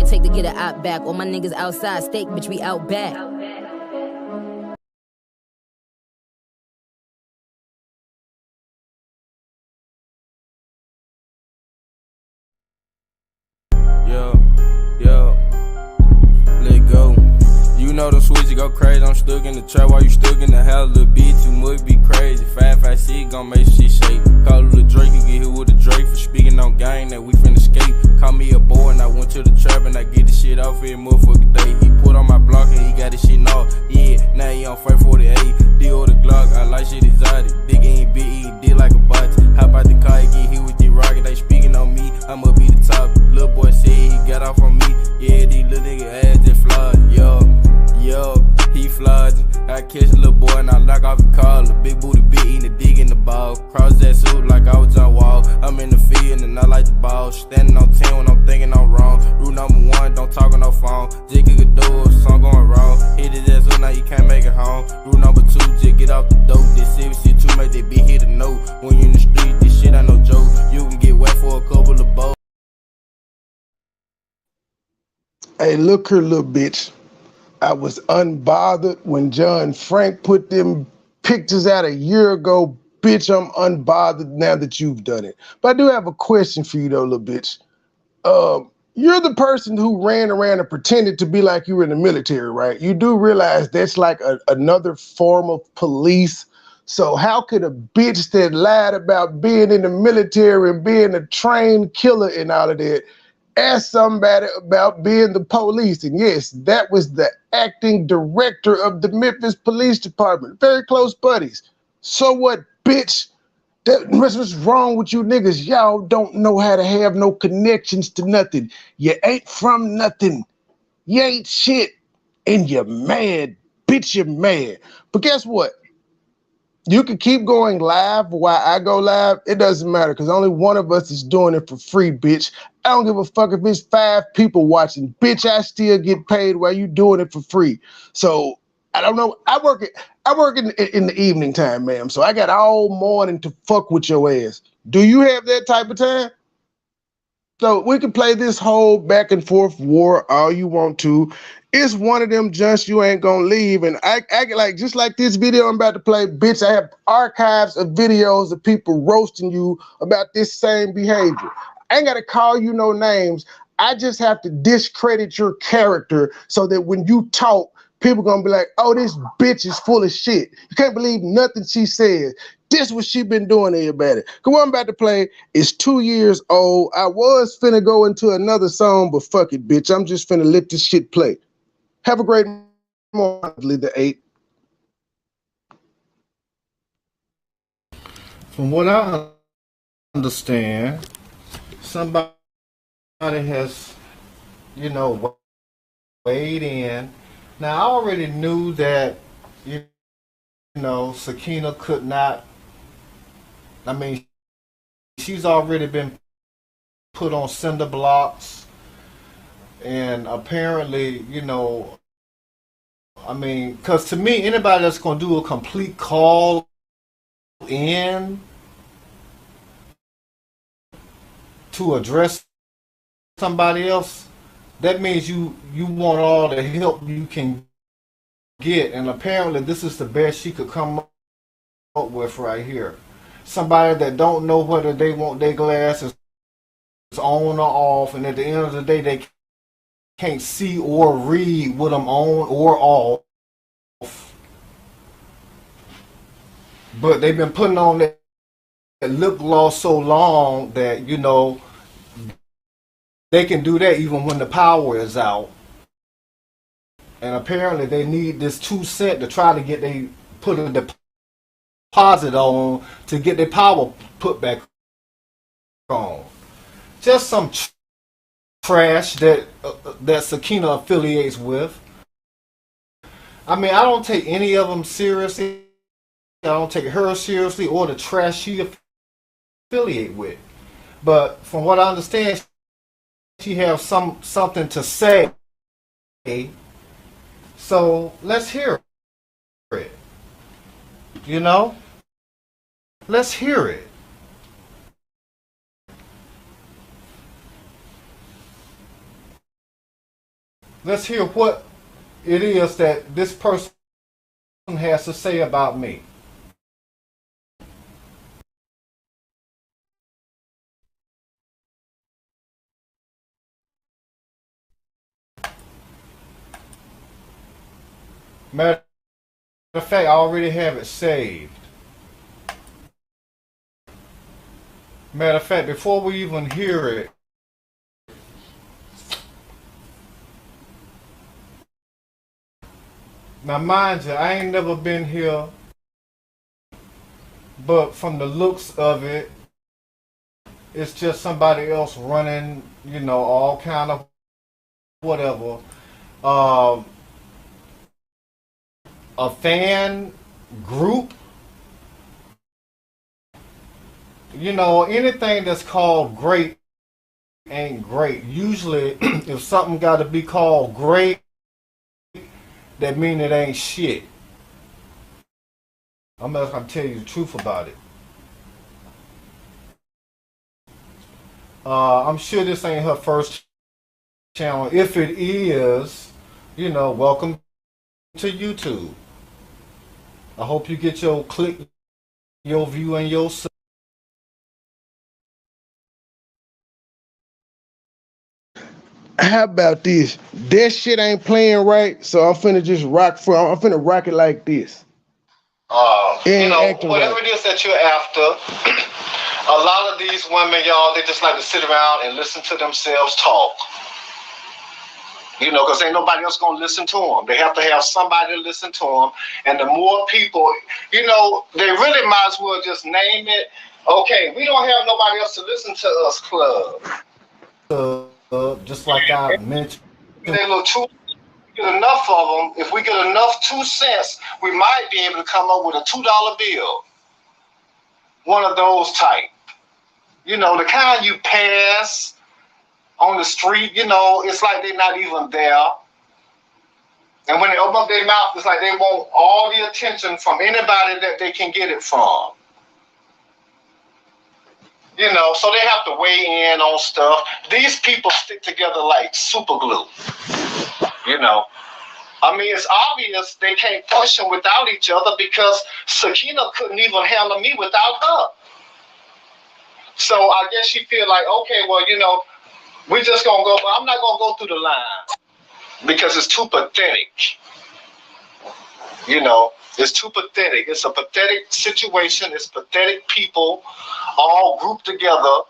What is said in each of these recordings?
take to get a op back. All my niggas outside, steak, bitch, we out back. Yeah, let go. You know the switch, go crazy. I'm stuck in the trap while you stuck in the house, little bitch. You must be crazy. 556 gon' make shit shake. Call it a Drake, you get hit with a Drake for speaking on game that we finna escape. Call me a boy and I went to the trap and I get this shit off every motherfucking day. He put on my block and he got this shit off. Yeah, now he on 548. Deal with the Glock, I like shit exotic. Dick ain't big, he did like a bot. Hop out the car, he get hit with the rocket. They speaking on me, I'ma be the top. Little boy said he got off on me. Yeah, these little nigga ass just flawed. Yo, he flooding. I catch a little boy and I knock off the collar. Big booty bitch eating a dig in the ball. Cross that suit like I was on wall. I'm in the field and I like the ball. Standing on 10 when I'm thinking I'm wrong. Rule number 1, don't talk on no phone. Just kick a door, something going wrong. Hit his ass up, now you can't make it home. Rule number 2, just get off the dope. This serious shit too, make that bitch hit a note. When you in the street, this shit ain't no joke. You can get wet for a couple of bows. Hey, look here, little bitch. I was unbothered when John Frank put them pictures out a year ago. Bitch, I'm unbothered now that you've done it. But I do have a question for you though, little bitch. You're the person who ran around and pretended to be like you were in the military, right? You do realize that's like another form of police. So how could a bitch that lied about being in the military and being a trained killer and all of that ask somebody about being the police? And yes, that was the acting director of the Memphis Police Department. Very close buddies. So what, bitch? What's wrong with you niggas? Y'all don't know how to have no connections to nothing. You ain't from nothing. You ain't shit. And you're mad. Bitch, you're mad. But guess what? You can keep going live while I go live. It doesn't matter because only one of us is doing it for free, bitch. I don't give a fuck if it's 5 people watching. Bitch, I still get paid while you doing it for free. So I don't know. I work in the evening time, ma'am. So I got all morning to fuck with your ass. Do you have that type of time? So we can play this whole back and forth war all you want to. It's one of them just you ain't gonna leave. And I like just like this video I'm about to play, bitch, I have archives of videos of people roasting you about this same behavior. I ain't gotta call you no names. I just have to discredit your character so that when you talk, people gonna be like, oh, this bitch is full of shit. You can't believe nothing she says. This what she been doing to everybody. Cause what I'm about to play is 2 years old. I was finna go into another song, but fuck it, bitch. I'm just finna let this shit play. Have a great morning, the 8. From what I understand, somebody has, weighed in. Now, I already knew that, Sakina could not, she's already been put on cinder blocks. And apparently, because to me, anybody that's going to do a complete call in to address somebody else, that means you want all the help you can get. And apparently, this is the best she could come up with right here. Somebody that don't know whether they want their glasses on or off, and at the end of the day, they can't see or read with them on or off. But they've been putting on that lip gloss so long that, they can do that even when the power is out. And apparently they need this 2 cent to try to put a deposit on to get their power put back on. Just some trash that Sakina affiliates with. I don't take any of them seriously. I don't take her seriously or the trash she affiliate with. But from what I understand, she has something to say. So let's hear it. Let's hear it. Let's hear what it is that this person has to say about me. Matter of fact, I already have it saved. Matter of fact, before we even hear it, now mind you, I ain't never been here, but from the looks of it, it's just somebody else running, you know, all kind of whatever. A fan group. You know, anything that's called great ain't great. Usually, if something got to be called great, that mean it ain't shit. I'm gonna tell you the truth about it. I'm sure this ain't her first channel. If it is, you know, welcome to YouTube. I hope you get your click, your view, and your sub. How about this? That shit ain't playing right, so I'm finna just I'm finna rock it like this. You know, whatever it is that you're after, a lot of these women, y'all, they just like to sit around and listen to themselves talk. You know, because ain't nobody else going to listen to them. They have to have somebody to listen to them. And the more people, you know, they really might as well just name it, okay, we don't have nobody else to listen to us club. Just like I mentioned. They look too, get enough of them. If we get enough 2 cents, we might be able to come up with a $2 bill. One of those type. You know, the kind you pass on the street, you know, it's like they're not even there. And when they open up their mouth, it's like they want all the attention from anybody that they can get it from. You know, so they have to weigh in on stuff. These people stick together like super glue. You know, I mean, it's obvious they can't function without each other because Sakina couldn't even handle me without her. So I guess she feel like, okay, well, you know, we just gonna go, but I'm not gonna go through the line because it's too pathetic. You know, it's too pathetic. It's a pathetic situation. It's pathetic people all grouped together,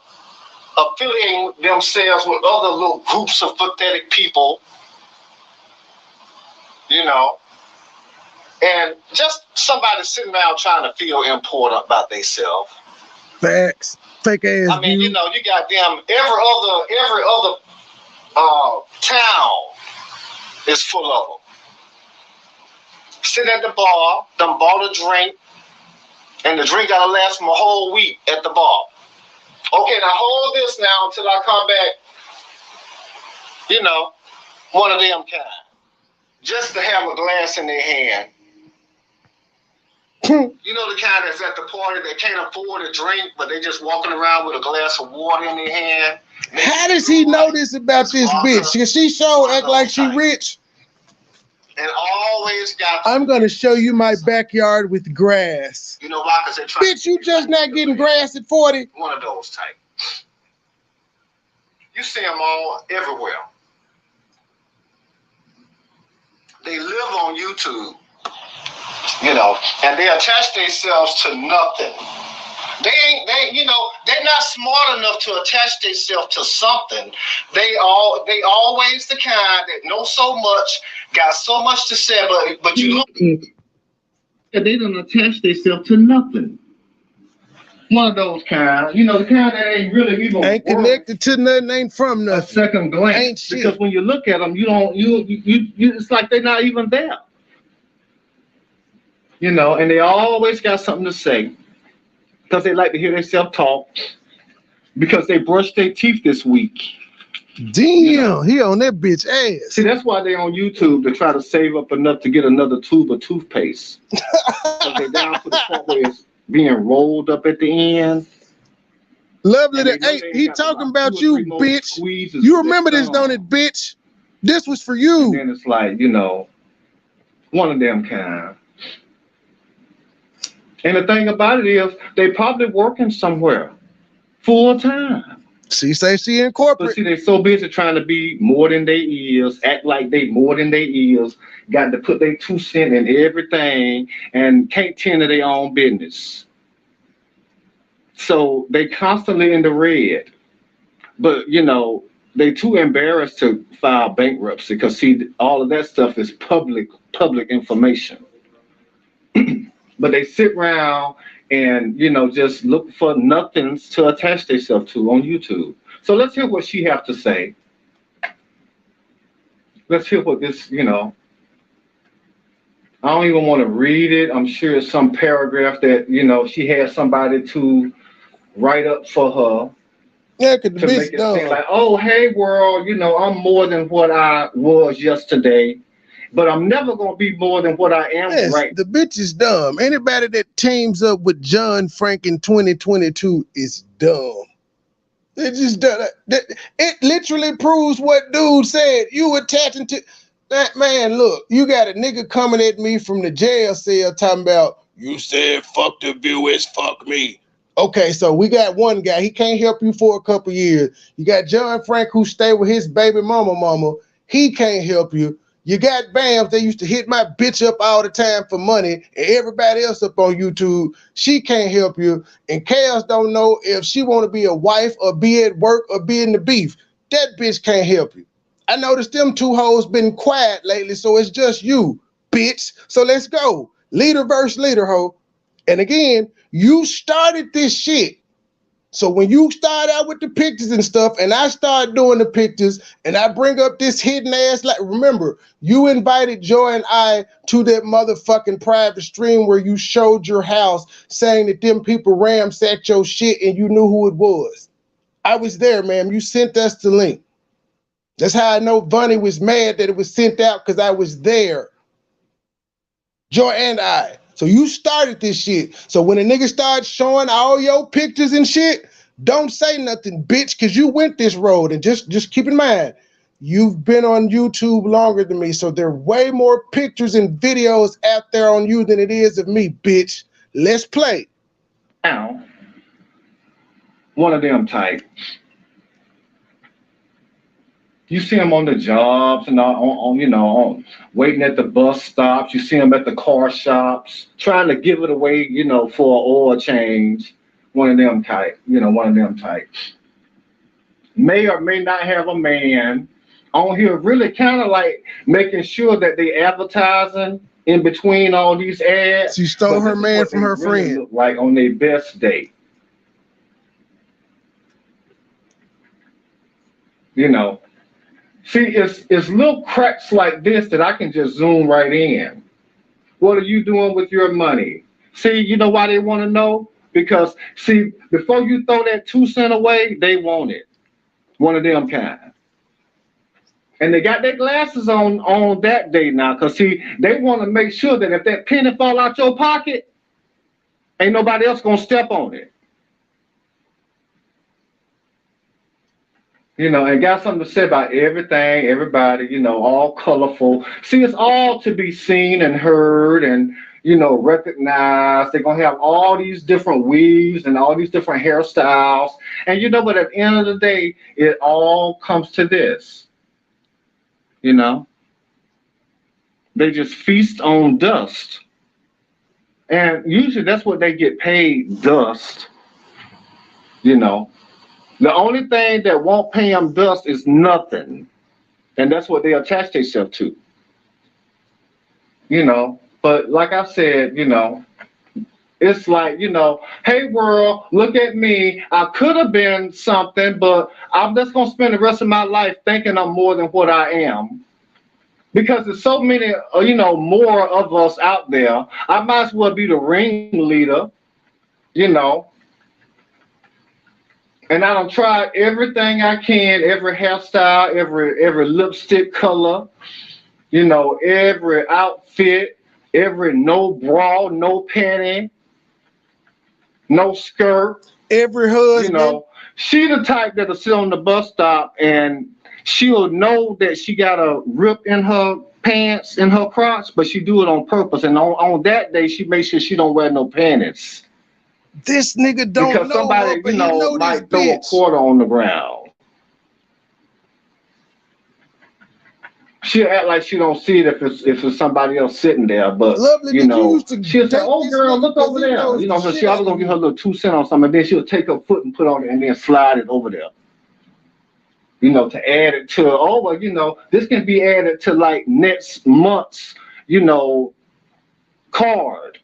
affiliating themselves with other little groups of pathetic people. You know, and just somebody sitting around trying to feel important about themselves. Facts. Fake ass. I mean, you know, you got them. Every other town is full of them. Sitting at the bar, done bought a drink, and the drink gotta last them a whole week at the bar. Okay, now hold this now until I come back. You know, one of them kind. Just to have a glass in their hand. You know the kind that's at the party that can't afford a drink, but they just walking around with a glass of water in their hand. How does he know this about this bitch? Cause she sure act like she rich. And always got. I'm gonna show you my backyard with grass. You know why? Cause they're trying. Bitch, you just not getting grass at 40. One of those type. You see them all everywhere. They live on YouTube. You know, and they attach themselves to nothing. You know, they're not smart enough to attach themselves to something. They always the kind that know so much, got so much to say, but you look, they don't attach themselves to nothing. One of those kind, you know, the kind that ain't really even ain't connected to nothing, ain't from nothing. A second glance, ain't shit. Because when you look at them, you don't, you it's like they're not even there. You know, and they always got something to say because they like to hear themselves talk because they brushed their teeth this week. Damn, you know? He on that bitch ass. See, that's why they on YouTube to try to save up enough to get another tube of toothpaste. Because they down to the point where it's being rolled up at the end. Lovely, he talking about you, bitch. You remember this, don't it, bitch? This was for And you. then it's like, one of them kind. And the thing about it is, they probably working somewhere full time. She say she in But corporate. see, they so busy trying to be more than they is, act like they more than they is, got to put their 2 cents in everything, and can't tend to their own business. So they constantly in the red. But they too embarrassed to file bankruptcy because see, all of that stuff is public information. But they sit around and just look for nothings to attach themselves to on YouTube. So let's hear what she have to say. Let's hear what this. I don't even want to read it. I'm sure it's some paragraph that she had somebody to write up for her Yeah, cause the to make bitch it seem dumb. like, oh, hey, world, I'm more than what I was yesterday, but I'm never gonna be more than what I am Yes, right. the bitch is dumb. Anybody that teams up with John Frank in 2022 is dumb. It just it literally proves what dude said. You attaching to that man. Look, you got a nigga coming at me from the jail cell talking about you said fuck the viewers, fuck me. Okay, so we got one guy. He can't help you for a couple years. You got John Frank who stay with his baby mama. He can't help you. You got Bams. They used to hit my bitch up all the time for money, and everybody else up on YouTube. She can't help you. And Chaos don't know if she want to be a wife or be at work or be in the beef. That bitch can't help you. I noticed them two hoes been quiet lately, so it's just you, bitch. So let's go. Leader versus leader, hoe. And again, you started this shit. So when you start out with the pictures and stuff, and I start doing the pictures, and I bring up this hidden ass, like remember, you invited Joy and I to that motherfucking private stream where you showed your house, saying that them people ransacked your shit, and you knew who it was. I was there, ma'am. You sent us the link. That's how I know Bunny was mad that it was sent out because I was there. Joy and I. So you started this shit. So when a nigga starts showing all your pictures and shit, don't say nothing, bitch, because you went this road. And just keep in mind, you've been on YouTube longer than me. So there are way more pictures and videos out there on you than it is of me, bitch. Let's play. Now, one of them type. You see them on the jobs and on waiting at the bus stops. You see them at the car shops, trying to give it away, for an oil change. One of them type, one of them types. May or may not have a man on here, really kind of like making sure that they advertising in between all these ads. She stole her man from her really friend. look like on their best day. See, it's little cracks like this that I can just zoom right in. What are you doing with your money? See, you know why they want to know? Because, see, before you throw that 2 cent away, they want it. One of them kind. And they got their glasses on that day now. Because, see, they want to make sure that if that penny fall out your pocket, ain't nobody else going to step on it. And got something to say about everything, everybody, all colorful. See, it's all to be seen and heard and, recognized. They're going to have all these different weaves and all these different hairstyles. And but at the end of the day, it all comes to this. They just feast on dust. And usually that's what they get paid, dust, The only thing that won't pay them dust is nothing. And that's what they attach themselves to. But like I said, it's like, hey world, look at me. I could have been something, but I'm just going to spend the rest of my life thinking I'm more than what I am. Because there's so many, more of us out there. I might as well be the ringleader, And I done tried everything I can, every hairstyle, every lipstick color, every outfit, every no bra, no panty, no skirt, Every husband. You know, she the type that'll sit on the bus stop and she'll know that she got a rip in her pants in her crotch, but she do it on purpose. And on that day, she makes sure she don't wear no panties. This nigga don't because know somebody, her, but you he know, know this might throw a bitch. quarter on the ground. She'll act like she don't see it if it's somebody else sitting there, but Lovely, you did know, used to she'll say, date "Oh, this girl, nigga look 'cause over he there." knows You the know, so shit she out always of gonna give you. her little 2 cents on something, and then she'll take her foot and put on it, and then slide it over there. You know, to add it to, oh well, you know, this can be added to like next month's, you know, card.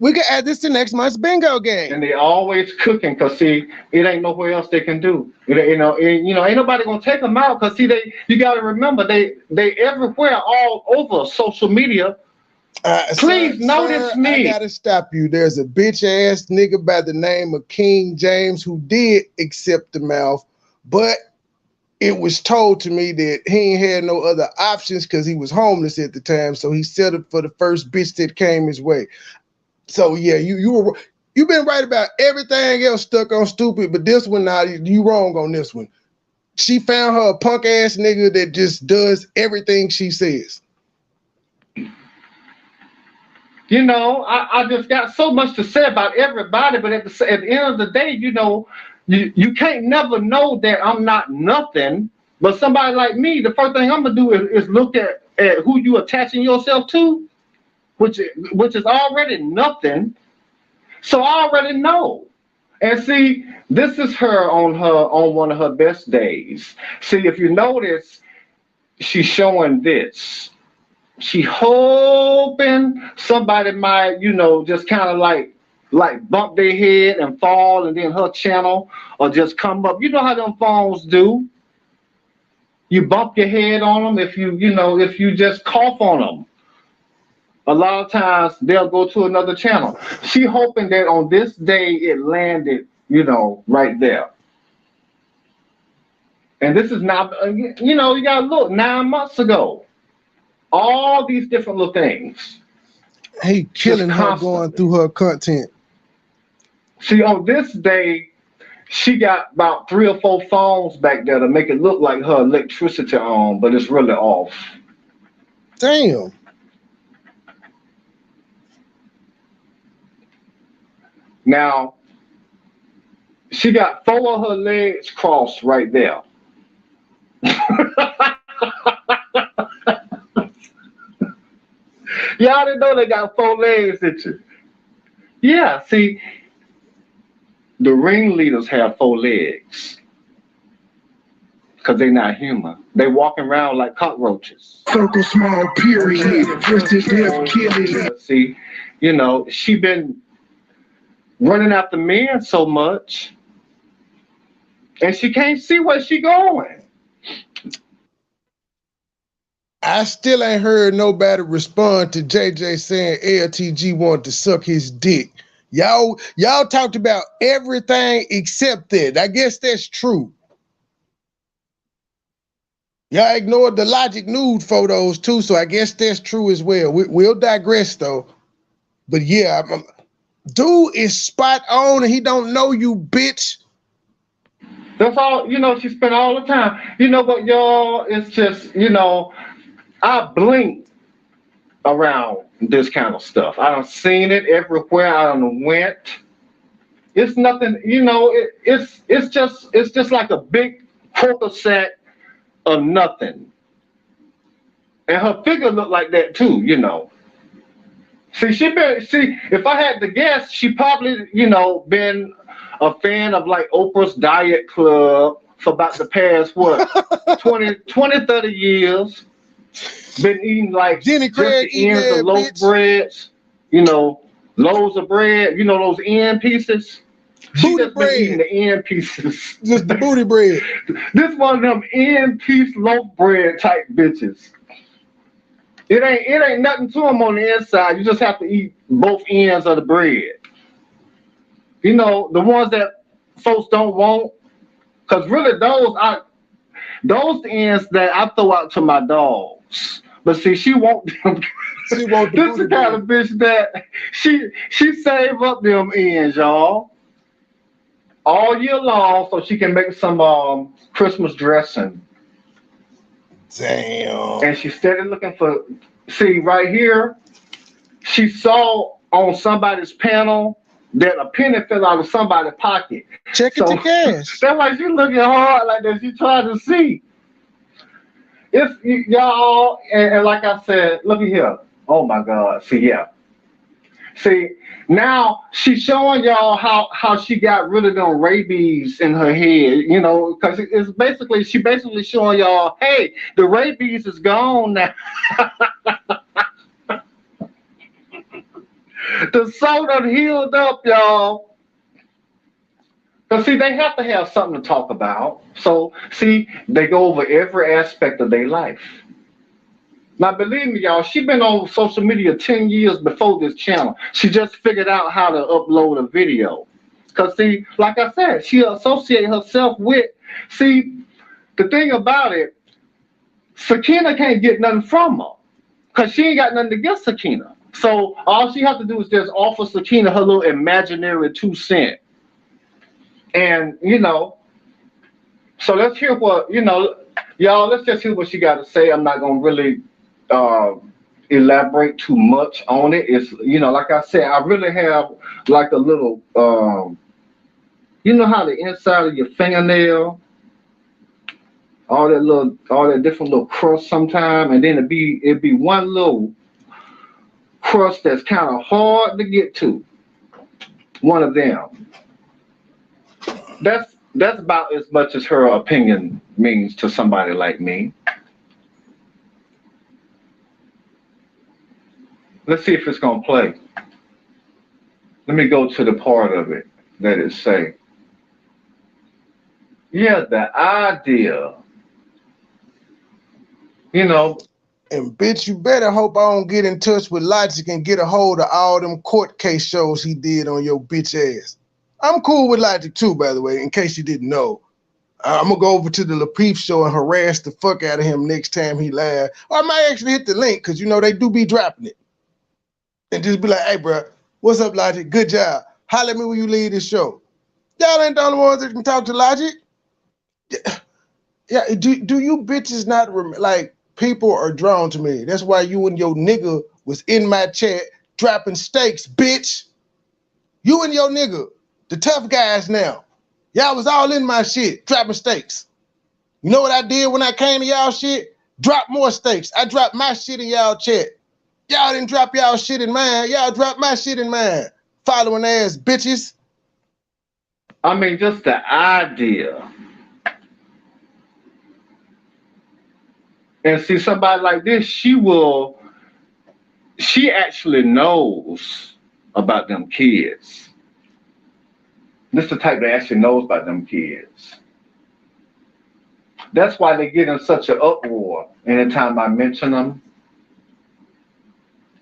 We can add this to next month's bingo game. And they always cooking, cause see, it ain't nowhere else they can do. You know, ain't nobody gonna take them out, cause see, you gotta remember they everywhere, all over social media. Please notice me. I gotta stop you. There's a bitch ass nigga by the name of King James who did accept the mouth, but it was told to me that he ain't had no other options because he was homeless at the time, so he settled for the first bitch that came his way. So yeah, you've been right about everything else stuck on stupid, but this one now you wrong on this one. She found her a punk ass nigga that just does everything she says. You know, I just got so much to say about everybody, but at the end of the day, you know, you can't never know that I'm not nothing. But somebody like me, the first thing I'm gonna do is look at who you attaching yourself to, which is already nothing. So I already know. And see, this is her on one of her best days. See, if you notice, she's showing this. She hoping somebody might, you know, just kind of like bump their head and fall, and then her channel or just come up. You know how them phones do. You bump your head on them if you just cough on them. A lot of times they'll go to another channel. She hoping that on this day it landed, you know, right there. And this is now, you know, you gotta look 9 months ago. All these different little things. He killing her going through her content. See, on this day, she got about 3 or 4 phones back there to make it look like her electricity on, but it's really off. Damn. Now, she got 4 of her legs crossed right there. Y'all didn't know they got 4 legs, did you? Yeah, see, the ringleaders have 4 legs. Because they're not human. They walking around like cockroaches. Circle small period. Versus left killing. See, you know, she been running after men so much, and she can't see where she going. I still ain't heard nobody respond to JJ saying LTG wanted to suck his dick. Y'all talked about everything except that. I guess that's true. Y'all ignored the Logic nude photos too, so I guess that's true as well. We'll digress though. But yeah, dude is spot on and he don't know you, bitch. That's all, you know, she spent all the time. You know what, y'all? It's just, you know, I blink around this kind of stuff. I done seen it everywhere. I done went. It's nothing, you know, it's just like a big poker set of nothing. And her figure looked like that too, you know. See, if I had to guess, she probably, you know, been a fan of like Oprah's Diet Club for about the past, what, 20, 30 years. Been eating like Jenny Craig just the ends of loaf bitch. breads, you know, loaves of bread, you know, those end pieces. She just been eating the end pieces. Just the booty bread. This one of them end piece loaf bread type bitches. It ain't nothing to them on the inside. You just have to eat both ends of the bread. You know, the ones that folks don't want, because really those ends that I throw out to my dogs. But see, she want them. She want the this is the kind of bitch that she save up them ends, y'all. all year long so she can make some Christmas dressing. Damn. And she started looking for. See right here, she saw on somebody's panel that a penny fell out of somebody's pocket. Check it to So cash. that's why she looking hard like that. She trying to see. If y'all and like I said, look at here. Oh my God. See, yeah. See, now she's showing y'all how she got rid of them rabies in her head, you know, because it's basically she basically showing y'all, hey, the rabies is gone now. The soul done healed up, y'all. Because see, they have to have something to talk about. So see, they go over every aspect of their life. Now, believe me, y'all, she been on social media 10 years before this channel. She just figured out how to upload a video. Because, see, like I said, she associate herself with, see, the thing about it, Sakina can't get nothing from her. Because she ain't got nothing to get Sakina. So all she has to do is just offer Sakina her little imaginary 2 cents. And, you know, so let's hear what, you know, y'all, let's just hear what she got to say. I'm not going to really elaborate too much on it. It's, you know, like I said, I really have like a little you know how the inside of your fingernail, all that different little crust sometime, and then it'd be one little crust that's kind of hard to get to. One of them. That's about as much as her opinion means to somebody like me. Let's see if it's gonna play. Let me go to the part of it that it say. Yeah, the idea. You know. And bitch, you better hope I don't get in touch with Logic and get a hold of all them court case shows he did on your bitch ass. I'm cool with Logic too, by the way, in case you didn't know. I'm gonna go over to the LaPeep show and harass the fuck out of him next time he live. Or I might actually hit the link, because you know they do be dropping it. And just be like, hey, bro, what's up, Logic? Good job. Holler at me when you leave this show. Y'all ain't the only ones that can talk to Logic. Yeah, do you bitches not like, people are drawn to me. That's why you and your nigga was in my chat dropping steaks, bitch. You and your nigga, the tough guys now. Y'all was all in my shit, dropping steaks. You know what I did when I came to y'all shit? Drop more steaks. I dropped my shit in y'all chat. Y'all didn't drop y'all shit in mine. Y'all dropped my shit in mine. Following ass bitches. I mean, just the idea. And see, somebody like this, she actually knows about them kids. This is the type that actually knows about them kids. That's why they get in such an uproar anytime I mention them.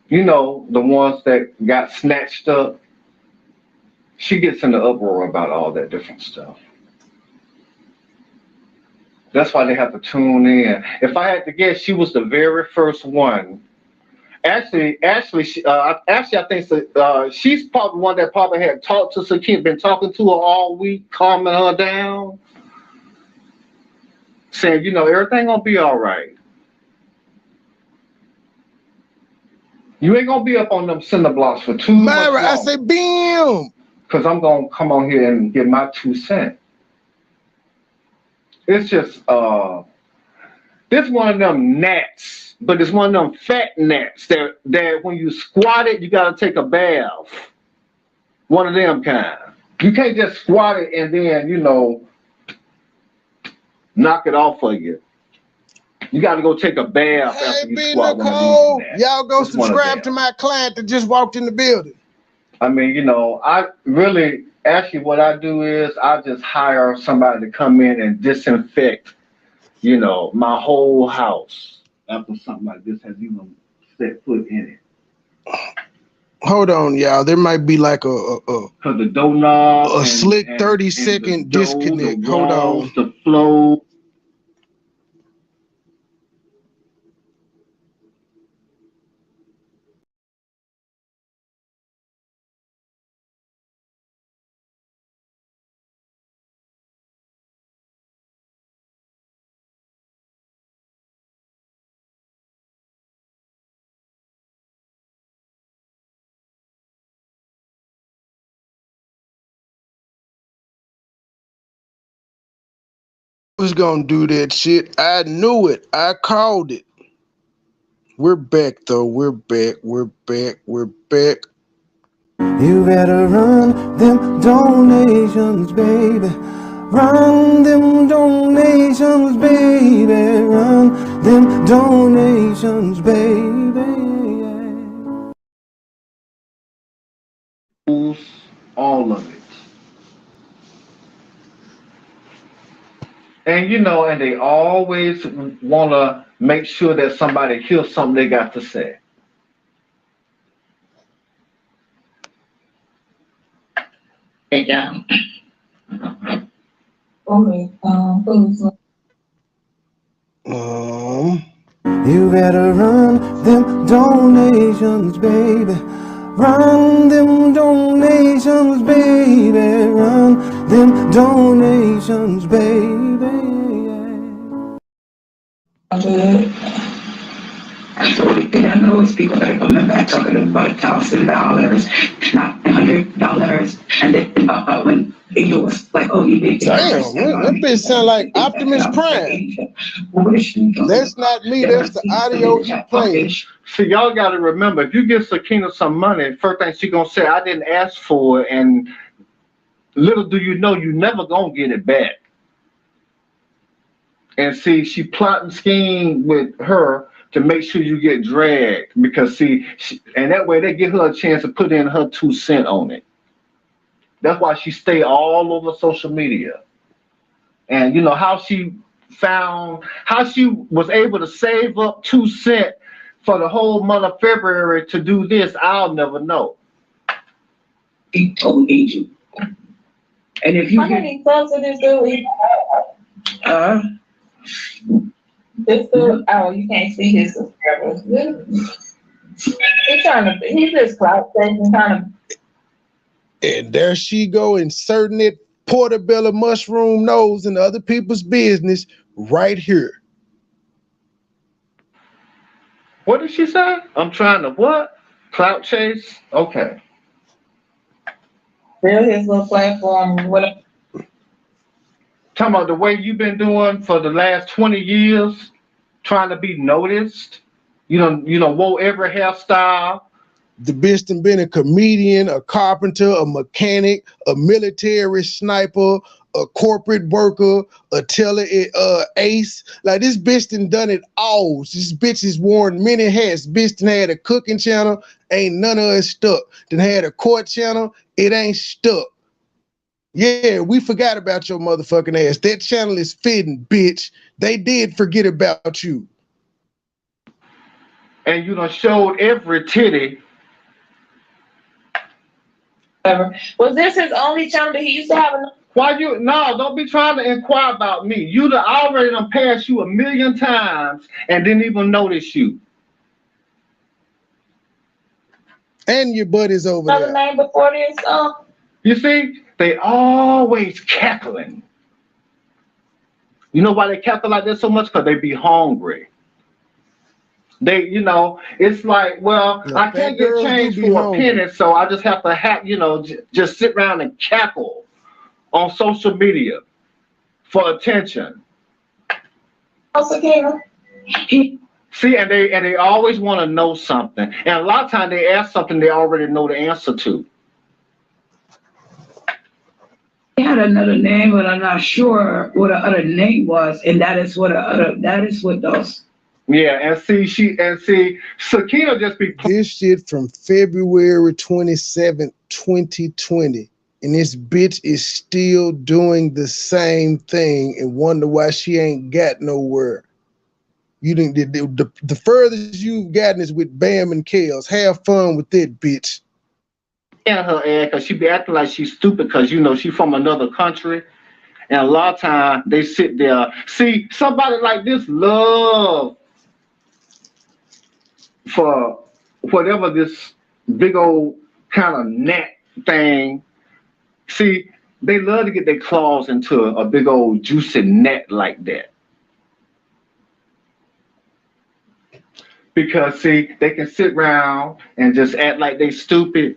You know, the ones that got snatched up. She gets in the uproar about all that different stuff. That's why they have to tune in. If I had to guess, she was the very first one. Actually, I think so, she's probably one that probably had talked to Sakina, been talking to her all week, calming her down, saying, you know, everything gonna be all right. You ain't gonna be up on them cinder blocks for too much longer. I say, bam! Because I'm gonna come on here and give my 2 cents. It's just this one of them gnats, but it's one of them fat gnats that when you squat it, you gotta take a bath. One of them kind. You can't just squat it and then, you know, knock it off of you. You gotta go take a bath after you squat one of these gnats. Y'all go subscribe to my client that just walked in the building. I mean, you know, I really, actually what I do is I just hire somebody to come in and disinfect, you know, my whole house after something like this has even set foot in it. Hold on, y'all. There might be like because the doorknob, slick 30-second disconnect. Hold on. The flow. Was gonna do that shit. I knew it. I called it. We're back though. We're back. We're back. We're back. You better run them donations, baby. Run them donations, baby. Run them donations, baby. All of it. And you know, and they always want to make sure that somebody hears something they got to say. Hey, yeah. You better run them donations, baby. Run them donations, baby. Run them donations, baby. I know it's people that are coming back talking about $1,000, not $100, and then when it was like, oh, you need to. Damn, that bitch sound like Optimus Prime. That's not me. That's the audio you playing. So y'all got to remember, if you give Sakina some money, first thing she gonna say, I didn't ask for it, and little do you know, you never gonna get it back. And see, she plotting scheme with her to make sure you get dragged, because see, and that way they give her a chance to put in her 2 cents on it. That's why she stay all over social media. And you know how she was able to save up 2 cents for the whole month of February to do this, I'll never know. He told you. And if you how many subs did this dude? This dude, oh, you can't see his subscribers. He's just clout chasing, trying to. And there she go, inserting it portobello mushroom nose in other people's business right here. What did she say? I'm trying to what? Clout chase? Okay. Build his little platform. What? Talking about the way you've been doing for the last 20 years, trying to be noticed. You know, wore every hairstyle. The bitch done been a comedian, a carpenter, a mechanic, a military sniper, a corporate worker, a teller, ace. Like this bitch done it all. This bitch has worn many hats. Bitch done had a cooking channel, ain't none of it stuck. Then had a court channel, it ain't stuck. Yeah, we forgot about your motherfucking ass. That channel is fitting, bitch. They did forget about you. And you done showed every titty. Was this his only channel that he used to have? Why you? No, don't be trying to inquire about me. You already done passed you 1,000,000 times and didn't even notice you. And your buddies over there. Another name before this? You see, they always cackling. You know why they cackle like this so much? Because they be hungry. They, you know, it's like, well, Yeah, I can't get change for a penny, so I just have to just sit around and cackle on social media for attention. See, and they always want to know something, and a lot of times they ask something they already know the answer to. He had another name, but I'm not sure what the other name was, and that is what those. Yeah, and see, Sakina just be this shit from February 27th, 2020. And this bitch is still doing the same thing and wonder why she ain't got nowhere. You didn't the furthest you've gotten is with Bam and Kales. Have fun with it, bitch. And her ass, because she be acting like she's stupid because, you know, she from another country. And a lot of times they sit there. See, somebody like this love for whatever this big old kind of net thing. See, they love to get their claws into a big old juicy net like that. Because, see, they can sit around and just act like they stupid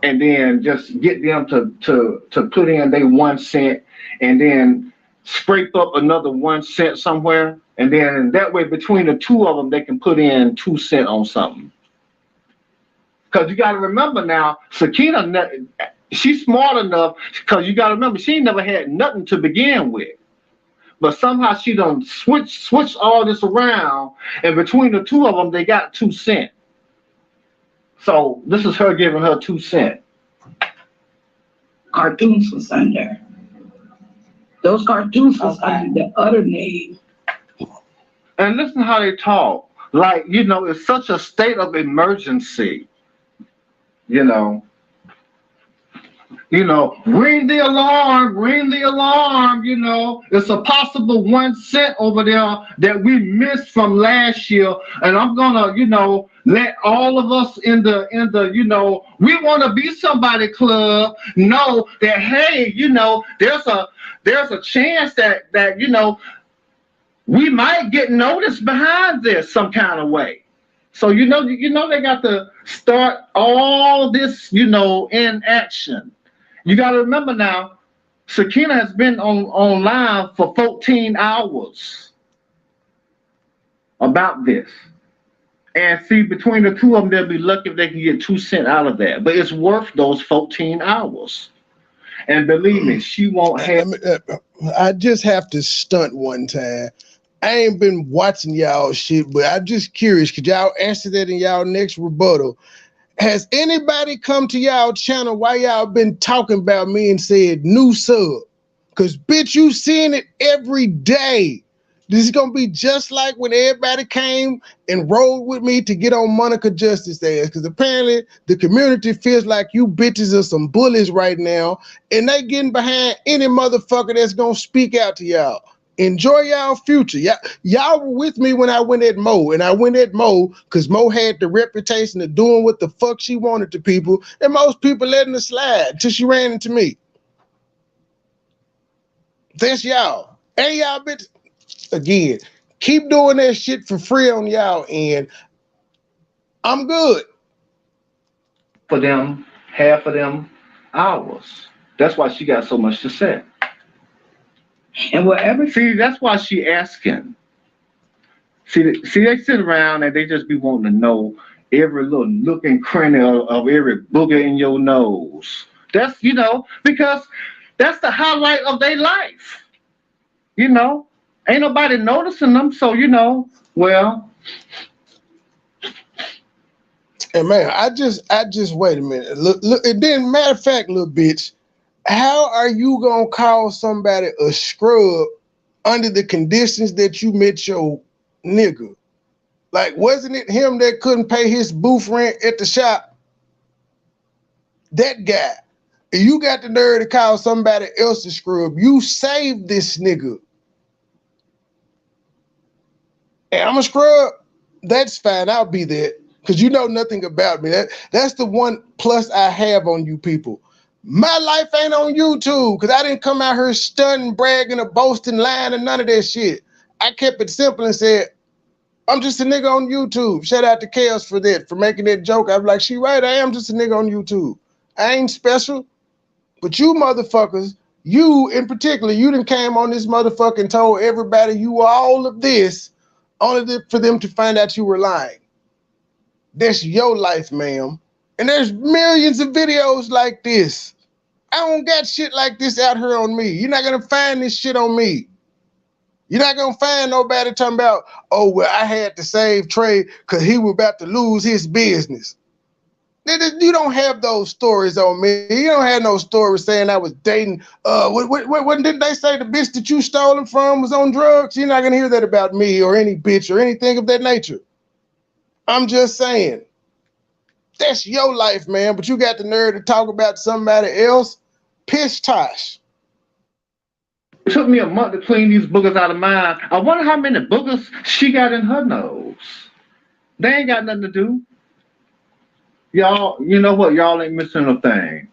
and then just get them to put in their 1 cent and then scrape up another 1 cent somewhere, and then that way between the two of them, they can put in 2 cents on something. Because you got to remember now, Sakina, she's smart enough, because you got to remember, she never had nothing to begin with. But somehow she done switch all this around, and between the two of them, they got 2 cents. So this is her giving her 2 cents. Cartoons was under. Those cartoons was under the other name. And listen how they talk. Like, it's such a state of emergency. Ring the alarm, it's a possible 1 cent over there that we missed from last year. And I'm gonna, let all of us in the, we want to be somebody club know that, hey, there's a chance that, we might get noticed behind this some kind of way. So, they got to start all this, in action. You got to remember now, Sakina has been online for 14 hours about this. And see, between the two of them, they'll be lucky if they can get 2 cents out of that. But it's worth those 14 hours. And believe me, she won't have... I just have to stunt one time. I ain't been watching y'all shit, but I'm just curious. Could y'all answer that in y'all next rebuttal? Has anybody come to y'all channel while y'all been talking about me and said new sub? Because, bitch, you seeing it every day. This is going to be just like when everybody came and rolled with me to get on Monica Justice ass. Because apparently the community feels like you bitches are some bullies right now. And they getting behind any motherfucker that's going to speak out to y'all. Enjoy y'all future. Y'all were with me when I went at Mo, and I went at Mo because Mo had the reputation of doing what the fuck she wanted to people, and most people letting her slide until she ran into me. That's y'all. And y'all bitch, again, keep doing that shit for free on y'all, and I'm good. For them, half of them hours. That's why she got so much to say. And whatever. See, that's why she asking. See, they sit around and they just be wanting to know every little nook and cranny of every booger in your nose. That's, because that's the highlight of their life. Ain't nobody noticing them, so, well. And man, I just wait a minute. Look, and then matter of fact, little bitch, how are you gonna call somebody a scrub under the conditions that you met your nigga? Like, wasn't it him that couldn't pay his booth rent at the shop? That guy. And you got the nerve to call somebody else a scrub. You saved this nigga. And I'm a scrub. That's fine. I'll be that. Because you know nothing about me. That's the one plus I have on you people. My life ain't on YouTube because I didn't come out here stunting, bragging, or boasting, lying, and none of that shit. I kept it simple and said, I'm just a nigga on YouTube. Shout out to Chaos for that, for making that joke. I'm like, she right, I am just a nigga on YouTube. I ain't special. But you motherfuckers, you in particular, you done came on this motherfucker and told everybody you were all of this, only for them to find out you were lying. That's your life, ma'am. And there's millions of videos like this. I don't got shit like this out here on me. You're not going to find this shit on me. You're not going to find nobody talking about, oh, well, I had to save Trey because he was about to lose his business. You don't have those stories on me. You don't have no stories saying I was dating. Didn't they say the bitch that you stole him from was on drugs? You're not going to hear that about me or any bitch or anything of that nature. I'm just saying. That's your life, man. But you got the nerve to talk about somebody else. Pish tosh. It took me a month to clean these boogers out of mine. I wonder how many boogers she got in her nose. They ain't got nothing to do. Y'all, you know what? Y'all ain't missing a thing.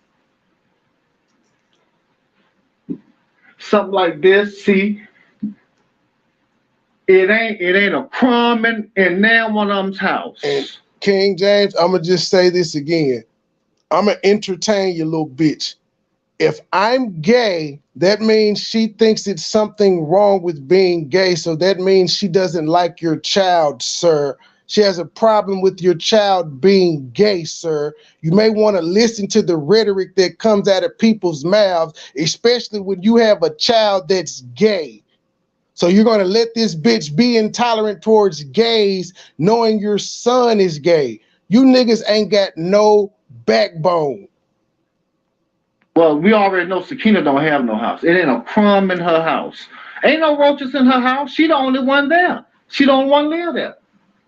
Something like this, see, it ain't a crumb in now one of them's house. And King James, I'm going to just say this again. I'm going to entertain you, little bitch. If I'm gay, that means she thinks it's something wrong with being gay. So that means she doesn't like your child, sir. She has a problem with your child being gay, sir. You may want to listen to the rhetoric that comes out of people's mouths, especially when you have a child that's gay. So you're going to let this bitch be intolerant towards gays knowing your son is gay. You niggas ain't got no backbone. Well, we already know Sakina don't have no house. It ain't a crumb in her house. Ain't no roaches in her house. She the only one there. She the only one live there.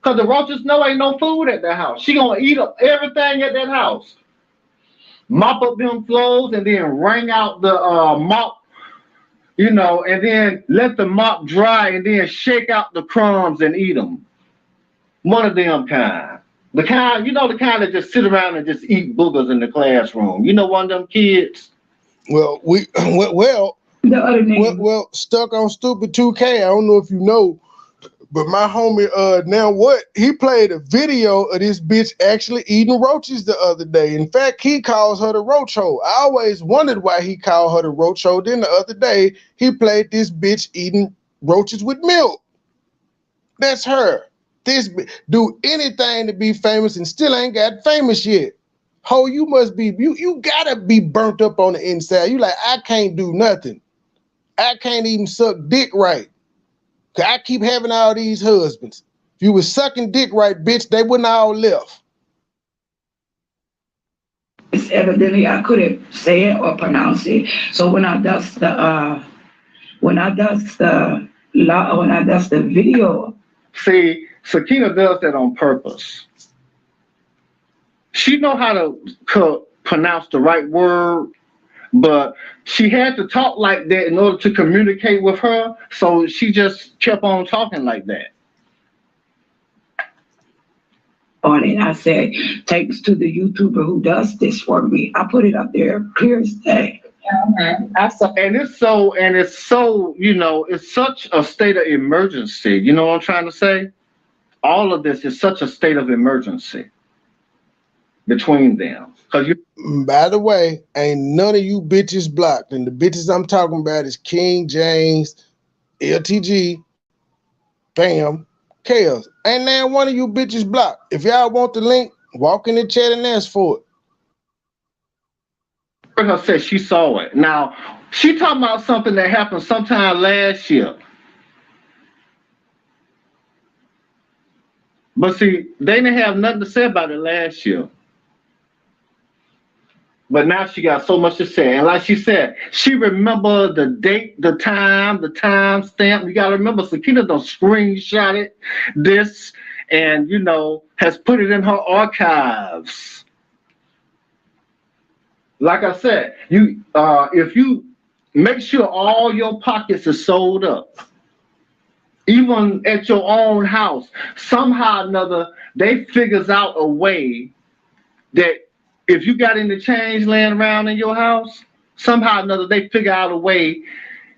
Because the roaches know ain't no food at that house. She gonna eat up everything at that house. Mop up them floors and then wring out the mop, and then let the mop dry and then shake out the crumbs and eat them. One of them kind. The kind that just sit around and just eat boogers in the classroom. You know, one of them kids. Well, Stuck on Stupid 2K. I don't know if you know, but my homie, he played a video of this bitch actually eating roaches the other day. In fact, he calls her the roach hoe. I always wondered why he called her the roach hoe. Then the other day, he played this bitch eating roaches with milk. That's her. This do anything to be famous and still ain't got famous yet. Ho, you must be, you gotta be burnt up on the inside. You like, I can't do nothing. I can't even suck dick right. Cause I keep having all these husbands. If you was sucking dick right, bitch, they wouldn't all left. It's evidently I couldn't say it or pronounce it. So when I does the video. See, Sakina does that on purpose. She know how to pronounce the right word, but she had to talk like that in order to communicate with her, so she just kept on talking like that. On it, I said, thanks to the YouTuber who does this for me. I put it up there clear as day. And it's so, it's such a state of emergency. You know what I'm trying to say? All of this is such a state of emergency between them. By the way, ain't none of you bitches blocked. And the bitches I'm talking about is King James, LTG, Bam, Chaos. Ain't now one of you bitches blocked. If y'all want the link, walk in the chat and ask for it. Her said she saw it. Now, she talking about something that happened sometime last year. But see, they didn't have nothing to say about it last year. But now she got so much to say. And like she said, she remember the date, the time stamp. You got to remember, Sakina done screenshotted this and, has put it in her archives. Like I said, if you make sure all your pockets are sold up, even at your own house, somehow or another, they figures out a way that if you got any change laying around in your house, somehow or another, they figure out a way.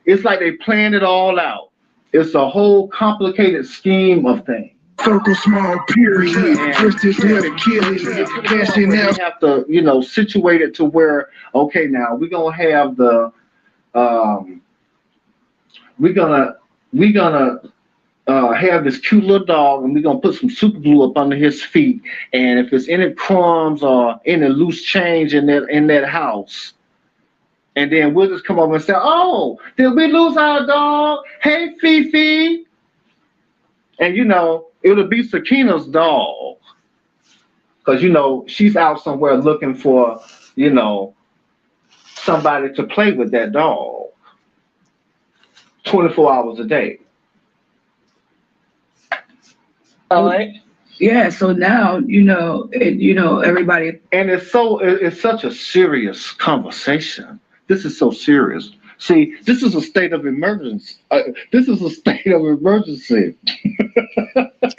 It's like they planned it all out. It's a whole complicated scheme of things. Circle small period. We have to, situate it to where, okay, now we're gonna have we're gonna have this cute little dog, and we're gonna put some super glue up under his feet. And if there's any crumbs or any loose change in that house, and then we'll just come over and say, "Oh, did we lose our dog? Hey, Fifi." And it'll be Sakina's dog, because she's out somewhere looking for somebody to play with that dog 24 hours a day. All right. Yeah, so now everybody, and it's such a serious conversation. This is so serious. See, this is a state of emergency.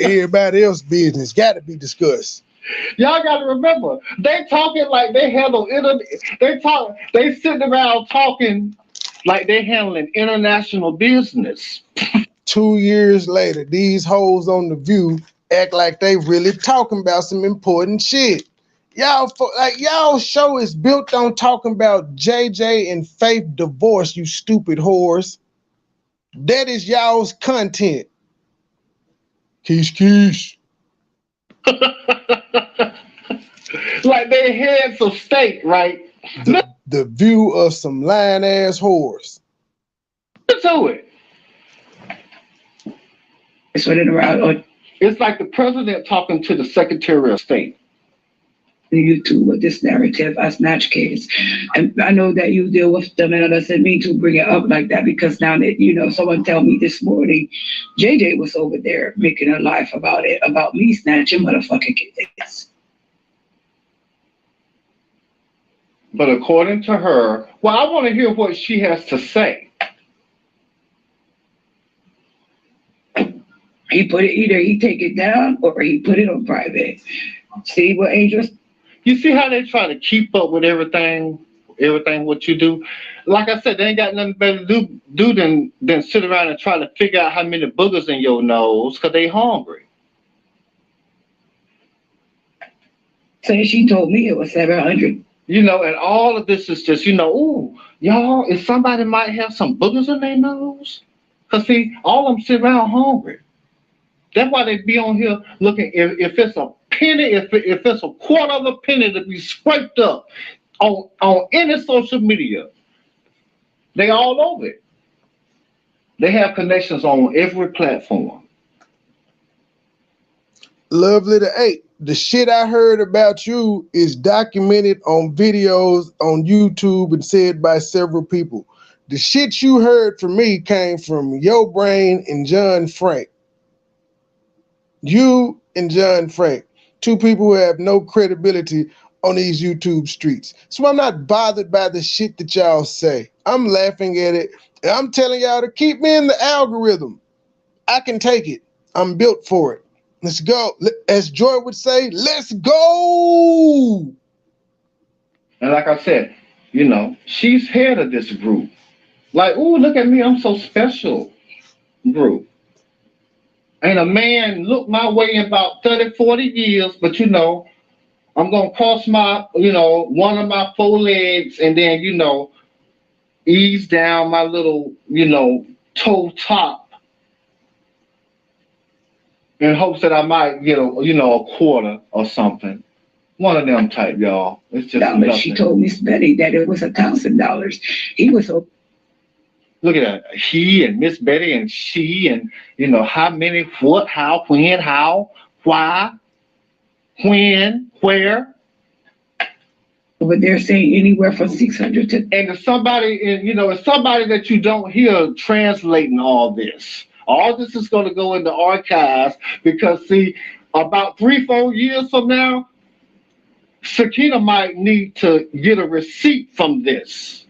Everybody else's business got to be discussed. Y'all got to remember, they talking like they handle they sitting around talking like they handling international business. 2 years later, these hoes on The View act like they really talking about some important shit. Y'all show is built on talking about JJ and Faith divorce, you stupid whores. That is y'all's content. Keish. Like they heads of state, right? The view of some lying ass whores. To it. It's what it around It's like the president talking to the Secretary of State. YouTube with this narrative as snatch kids. And I know that you deal with them, and I said me to bring it up like that because now that, you know, someone tell me this morning, JJ was over there making a life about it, about me snatching motherfucking kids. But according to her, well, I want to hear what she has to say. He put it, either he take it down or he put it on private. See what Angels? You see how they try to keep up with everything what you do? Like I said, they ain't got nothing better to do than sit around and try to figure out how many boogers in your nose because they hungry. So she told me it was 700. You know, and all of this is just, you know, ooh, y'all, if somebody might have some boogers in their nose. Because, see, all of them sit around hungry. That's why they be on here looking, if it's a penny, if it's a quarter of a penny to be scraped up on any social media, they all over it. They have connections on every platform. Lovely to 8. The shit I heard about you is documented on videos on YouTube and said by several people. The shit you heard from me came from Yo Brain and John Frank. You and John Frank, two people who have no credibility on these YouTube streets. So I'm not bothered by the shit that y'all say. I'm laughing at it. And I'm telling y'all to keep me in the algorithm. I can take it. I'm built for it. Let's go. As Joy would say, let's go. And like I said, you know, she's head of this group. Like, ooh, look at me, I'm so special group. Ain't a man looked my way in about 30, 40 years, but you know, I'm going to cross my, you know, one of my 4 legs and then, you know, ease down my little, you know, toe top in hopes that I might get a, you know, a quarter or something. One of them type, y'all. It's just but she told Miss Betty that it was $1,000. He was so. Look at that. He and Miss Betty and she and, you know, how many, what, how, when, how, why, when, where. But they're saying anywhere from 600 to. And if somebody, you know, if somebody that you don't hear translating all this is going to go in the archives because, see, about 3-4 years from now, Sakina might need to get a receipt from this.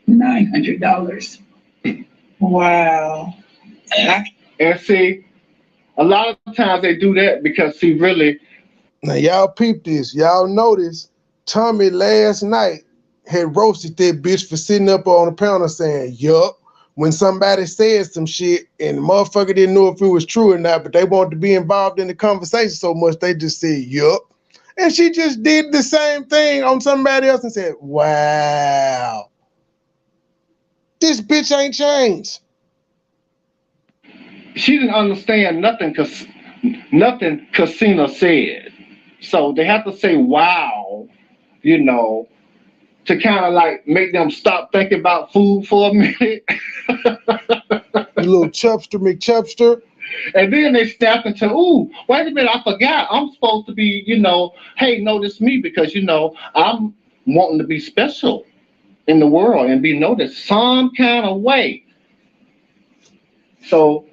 $900. Wow. And see, a lot of times they do that because, see, really. Now, y'all peep this. Y'all notice Tommy last night had roasted that bitch for sitting up on the panel saying, yup. When somebody said some shit and the motherfucker didn't know if it was true or not, but they wanted to be involved in the conversation so much, they just said, yup. And she just did the same thing on somebody else and said, wow. This bitch ain't changed. She didn't understand nothing Casino said. So they have to say, wow, you know, to kind of like make them stop thinking about food for a minute. A little chubster McChubster. And then they snap into, ooh, wait a minute, I forgot. I'm supposed to be, you know, hey, notice me because, you know, I'm wanting to be special in the world and be noticed some kind of way. So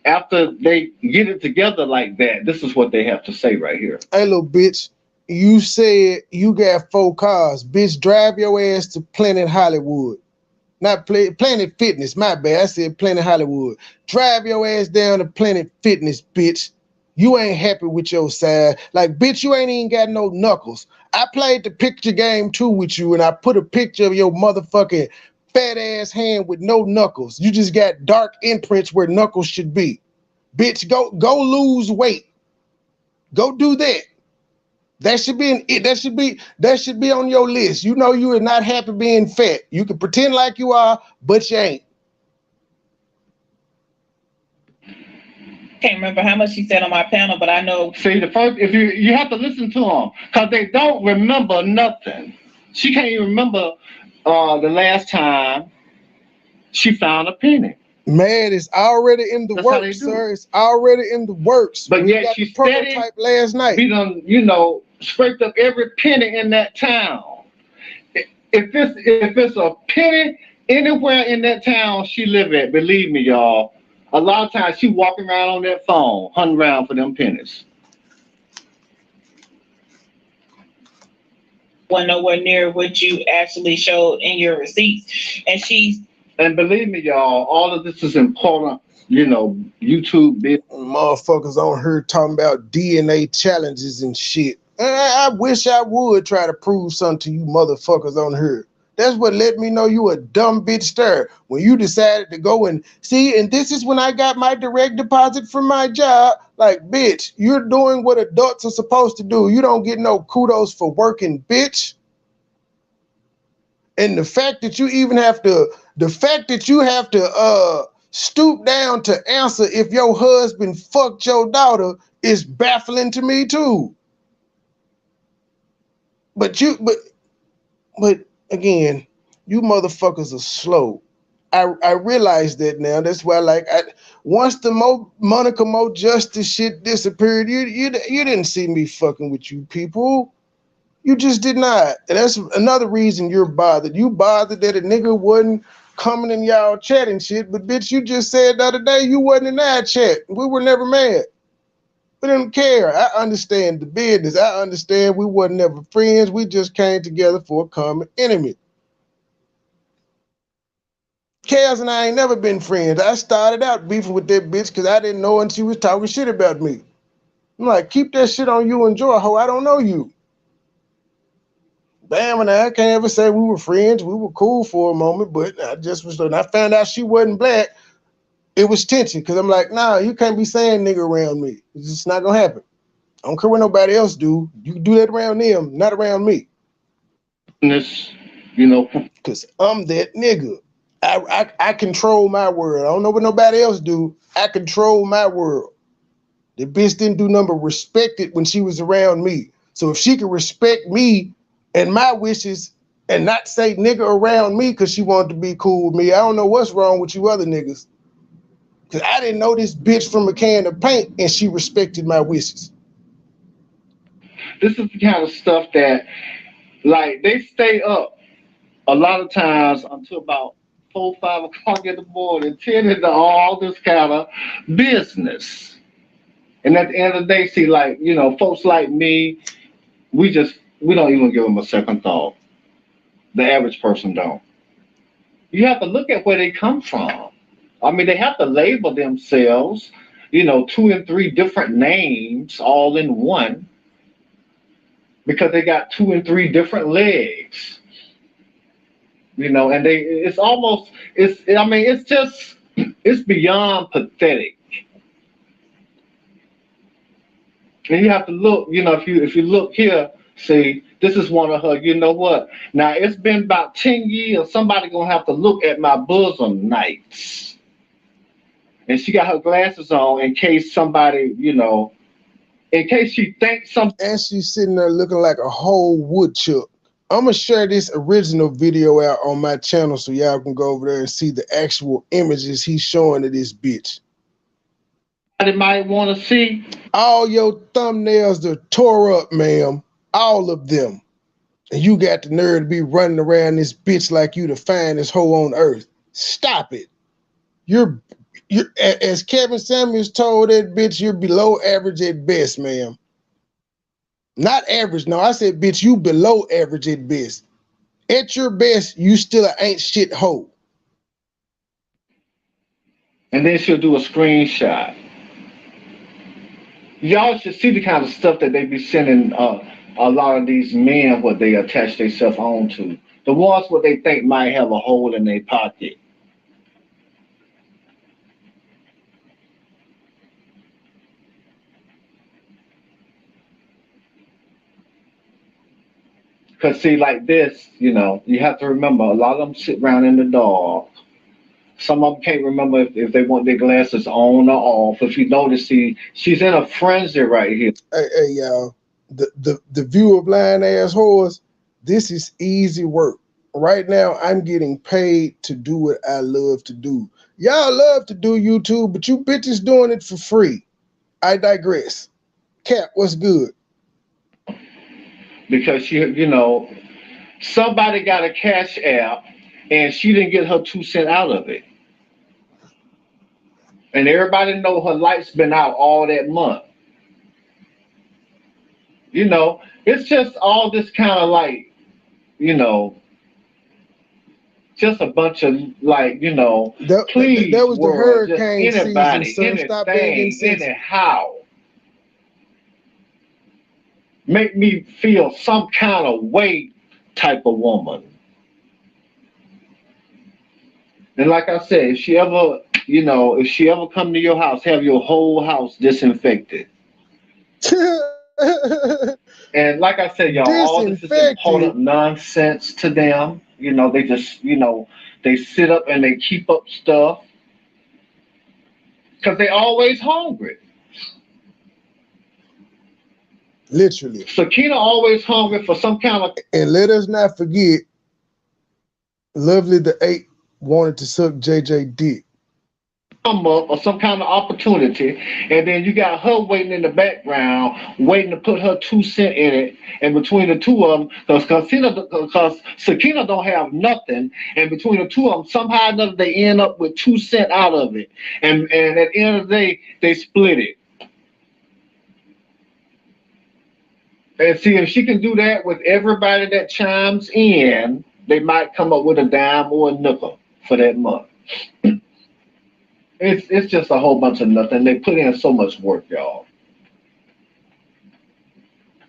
after they get it together like that, this is what they have to say right here. Hey, little bitch, you said you got 4 cars. Bitch, drive your ass to Planet Hollywood. Not Planet Fitness, my bad. I said Planet Hollywood. Drive your ass down to Planet Fitness, bitch. You ain't happy with your side. Like, bitch, you ain't even got no knuckles. I played the picture game too with you, and I put a picture of your motherfucking fat ass hand with no knuckles. You just got dark imprints where knuckles should be. Bitch, go lose weight. Go do that. That should be that should be on your list. You know you are not happy being fat. You can pretend like you are, but you ain't. Can't remember how much she said on my panel, but I know. See, the first, if you have to listen to them, because they don't remember nothing. She can't even remember the last time she found a penny. Man, it's already in the works, sir. It's already in the works. But We yet got she the prototype last night. We done, scraped up every penny in that town. If it's a penny anywhere in that town she live at, believe me, y'all, a lot of times she walking around on that phone, hunting around for them pennies. Wasn't nowhere near what you actually showed in your receipts. And believe me, y'all, all of this is important, YouTube business. Motherfuckers on her talking about DNA challenges and shit. I wish I would try to prove something to you motherfuckers on her. That's what let me know you a dumb bitch stir. When you decided to go and see, and this is when I got my direct deposit from my job. Like, bitch, you're doing what adults are supposed to do. You don't get no kudos for working, bitch. And the fact that you have to stoop down to answer if your husband fucked your daughter is baffling to me too. But again, you motherfuckers are slow. I realize that now. That's why, once the Monica Mo Justice shit disappeared, you didn't see me fucking with you people. You just did not. And that's another reason you're bothered. You bothered that a nigga wasn't coming in y'all chat and shit, but bitch, you just said the other day you wasn't in our chat. We were never mad. We didn't care. I understand the business. I understand we wasn't never friends. We just came together for a common enemy. Chaos and I ain't never been friends. I started out beefing with that bitch because I didn't know and she was talking shit about me. I'm like, keep that shit on you and Joy, ho. I don't know you. Bam and I can't ever say we were friends. We were cool for a moment, but I just was. When I found out she wasn't black, it was tension because I'm like, nah, you can't be saying nigga around me. It's just not gonna happen. I don't care what nobody else do. You can do that around them, not around me. Because I'm that nigga. I control my world. I don't know what nobody else do. I control my world. The bitch didn't do nothing but respect it when she was around me. So if she could respect me and my wishes and not say nigga around me because she wanted to be cool with me, I don't know what's wrong with you other niggas. Because I didn't know this bitch from a can of paint and she respected my wishes. This is the kind of stuff that, they stay up a lot of times until about 4, 5 o'clock in the morning, tending to all this kind of business. And at the end of the day, see, folks like me, we don't even give them a second thought. The average person don't. You have to look at where they come from. I mean, they have to label themselves, 2 and 3 different names all in one because they got 2 and 3 different legs. And it's beyond pathetic. And you have to look, if you look here, see, this is one of her, you know what? Now, it's been about 10 years. Somebody going to have to look at my bosom nights. And she got her glasses on in case somebody, in case she thinks something. And she's sitting there looking like a whole woodchuck. I'm going to share this original video out on my channel so y'all can go over there and see the actual images he's showing of this bitch. They might want to see. All your thumbnails are tore up, ma'am. All of them. And you got the nerve to be running around this bitch like you the finest hoe on earth. Stop it. You're as Kevin Samuels told that bitch, you're below average at best, ma'am. Not average. No, I said, bitch, you below average at best. At your best, you still an ain't shit hoe. And then she'll do a screenshot. Y'all should see the kind of stuff that they be sending a lot of these men what they attach themselves on to. The ones what they think might have a hole in their pocket. Cause see, like this, you have to remember a lot of them sit around in the dark. Some of them can't remember if they want their glasses on or off. If you notice, see, she's in a frenzy right here. Hey, y'all, the view of lying ass whores, this is easy work. Right now, I'm getting paid to do what I love to do. Y'all love to do YouTube, but you bitches doing it for free. I digress. Cap, what's good? Because somebody got a cash app and she didn't get her 2 cents out of it. And everybody know her lights been out all that month. It's just all this kind of like, just a bunch of like, please, that was the world, just hurricane anybody, season, son. Stop being anything, insensitive. anyhow, make me feel some kind of way type of woman. And like I said, if she ever come to your house, have your whole house disinfected. And like I said, y'all, all this is important nonsense to them. They just, they sit up and they keep up stuff because they always hungry. Literally. Sakina always hungry for some kind of. And let us not forget, Lovely the 8 wanted to suck JJ dick. Come up or some kind of opportunity, and then you got her waiting in the background, waiting to put her 2 cents in it, and between the two of them, because Sakina don't have nothing, and between the two of them, somehow or another they end up with 2 cents out of it, and at the end of the day, they split it. And see, if she can do that with everybody that chimes in, they might come up with a dime or a nickel for that month. It's just a whole bunch of nothing. They put in so much work, y'all.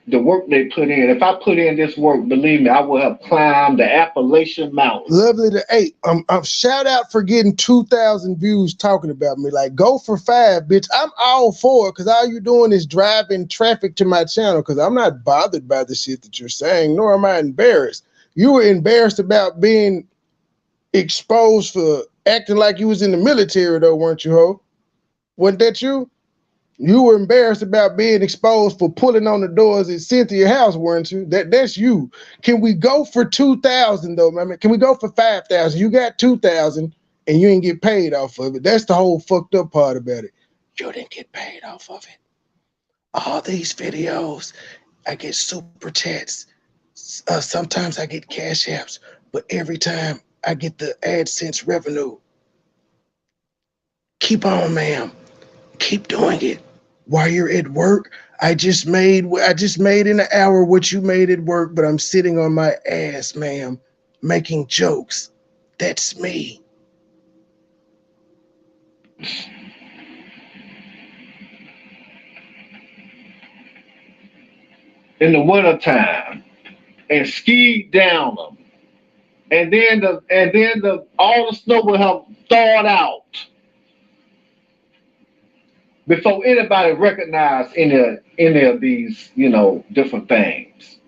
The work they put in. If I put in this work, believe me, I will have climbed the Appalachian Mountains. Lovely the 8. Shout out for getting 2,000 views talking about me. Like, go for 5, bitch. I'm all for it because all you doing is driving traffic to my channel because I'm not bothered by the shit that you're saying, nor am I embarrassed. You were embarrassed about being exposed for acting like you was in the military, though, weren't you, ho? Wasn't that you? You were embarrassed about being exposed for pulling on the doors at Cynthia's house, weren't you? That's you. Can we go for 2,000 though, man? Can we go for 5,000? You got 2,000 and you didn't get paid off of it. That's the whole fucked up part about it. You didn't get paid off of it. All these videos, I get super chats. Sometimes I get cash apps, but every time I get the AdSense revenue. Keep on, ma'am. Keep doing it. While you're at work, I just made in an hour what you made at work, but I'm sitting on my ass, ma'am, making jokes. That's me. In the wintertime and ski down them. And then all the snow will have thawed out before anybody recognized any of these, different things.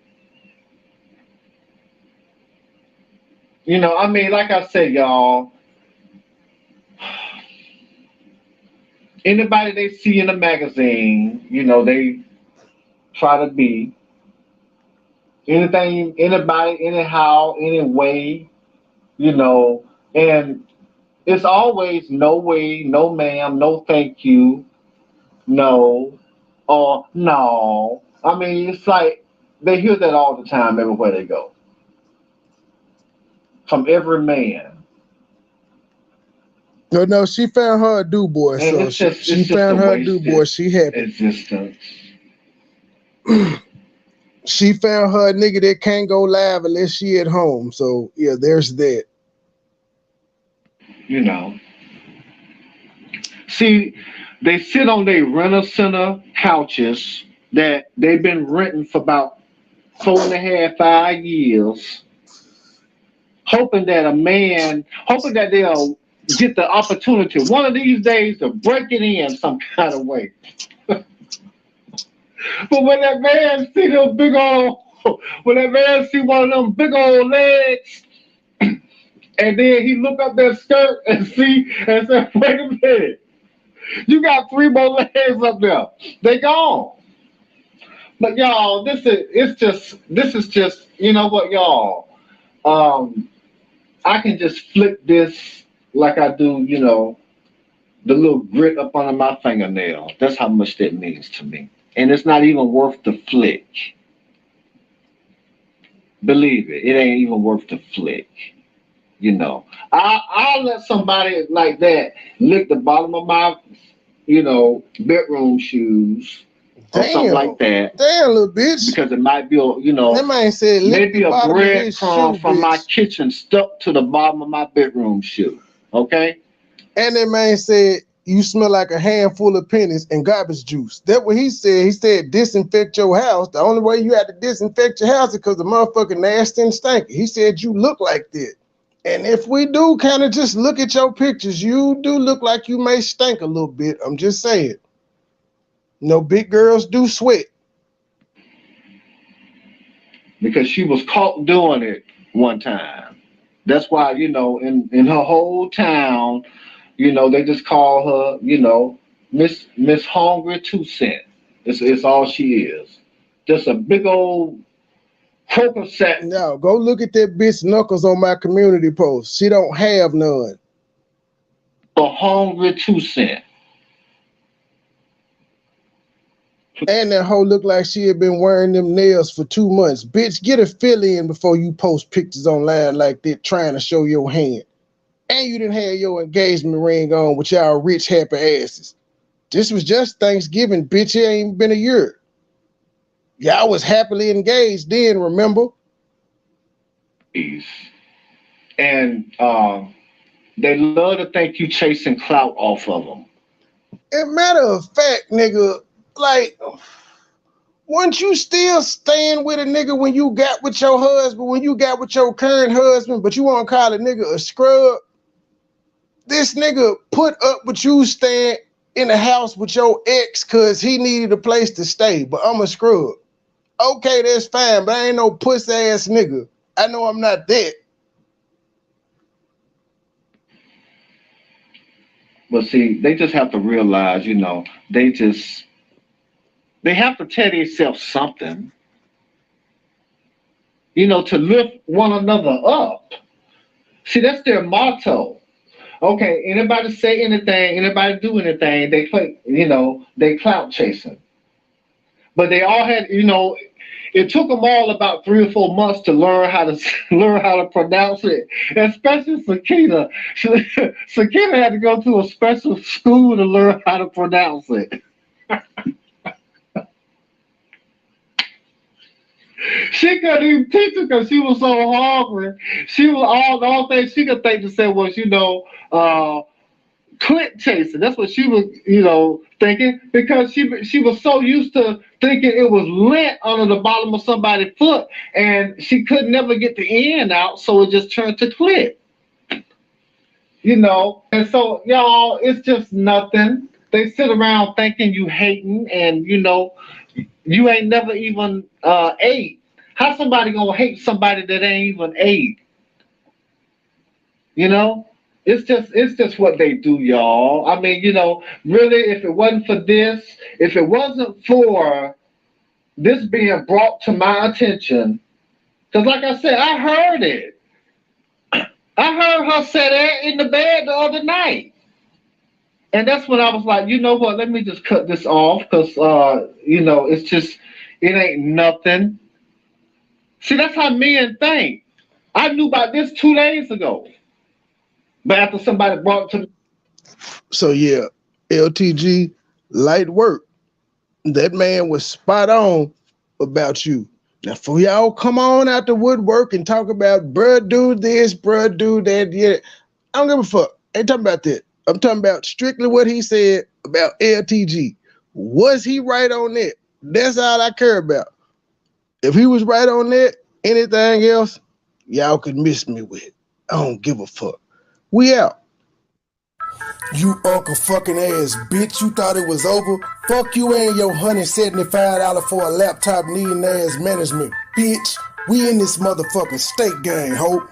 Like I said, y'all, anybody they see in a magazine, they try to be. Anything, anybody, anyhow, anyway, and it's always no way, no ma'am, no thank you, no, or no. It's like they hear that all the time everywhere they go. From every man. No, she found her a do boy. And so she found her a do boy. She happy. Existence. She found her a nigga that can't go live unless she at home. So yeah, there's that. See, they sit on their renter center couches that they've been renting for about 4.5, 5 years, hoping that they'll get the opportunity one of these days to break it in some kind of way. But when that man see those big old when that man see one of them big old legs, and then he look up that skirt and see and say, wait a minute, you got 3 more legs up there. They gone. But y'all, this is just, you know what, y'all? I can just flick this like I do, the little grit up under my fingernail. That's how much that means to me. And it's not even worth the flick. Believe it, it ain't even worth the flick. I'll let somebody like that lick the bottom of my, bedroom shoes or something like that. Damn, little bitch. Because it might be, that man said, maybe a breadcrumb from my kitchen stuck to the bottom of my bedroom shoe. Okay? And that man said, you smell like a handful of pennies and garbage juice. That's what he said. He said, disinfect your house. The only way you have to disinfect your house is because the motherfucker nasty and stanky. He said, you look like that. And if we do kind of just look at your pictures, you do look like you may stink a little bit. I'm just saying. Big girls do sweat. Because she was caught doing it one time. That's why, in her whole town, they just call her, Miss Hungry 2 Cent. It's all she is. Just a big old croaker set. Now, go look at that bitch knuckles on my community post. She don't have none. A Hungry 2 Cent. And that hoe looked like she had been wearing them nails for 2 months. Bitch, get a fill in before you post pictures online like that trying to show your hand. And you didn't have your engagement ring on with y'all rich, happy asses. This was just Thanksgiving, bitch. It ain't been a year. Y'all was happily engaged then, remember? And they love to think you chasing clout off of them. As a matter of fact, nigga, like, weren't you still staying with a nigga when you got with your husband, when you got with your current husband, but you want to call a nigga a scrub? This nigga put up with you staying in the house with your ex because he needed a place to stay, but I'm a scrub. Okay, that's fine, but I ain't no pussy ass nigga. I know I'm not that. But see, they just have to realize, they have to tell themselves something, to lift one another up. See, that's their motto. Okay, anybody say anything, anybody do anything, they play, they clout chasing. But they all had, it took them all about 3 or 4 months to learn how to pronounce it. Especially Sakina. Sakina had to go to a special school to learn how to pronounce it. She couldn't even teach it because she was so hungry. She was the only thing she could think to say was, clit chasing. That's what she was, thinking, because she was so used to thinking it was lint under the bottom of somebody's foot, and she could never get the end out, so it just turned to clit. And so, y'all, it's just nothing. They sit around thinking you hating, and you ain't never even ate. How somebody gonna hate somebody that ain't even ate? It's just what they do, y'all. I mean, really, if it wasn't for this, if it wasn't for this being brought to my attention, because like I said, I heard it. I heard her say that in the bed the other night. And that's when I was like, you know what, let me just cut this off, because, it's just, it ain't nothing. See, that's how men think. I knew about this 2 days ago. But after somebody brought it to me. So, yeah, LTG, light work. That man was spot on about you. Now, for y'all come on out the woodwork and talk about, bruh, do this, bruh, do that, yeah. I don't give a fuck. I ain't talking about that. I'm talking about strictly what he said about LTG. Was he right on that? That's all I care about. If he was right on that, anything else, y'all could miss me with. I don't give a fuck. We out. You uncle fucking ass bitch, you thought it was over? Fuck you and your $175 for a laptop needing ass management. Bitch, we in this motherfucking state gang, ho.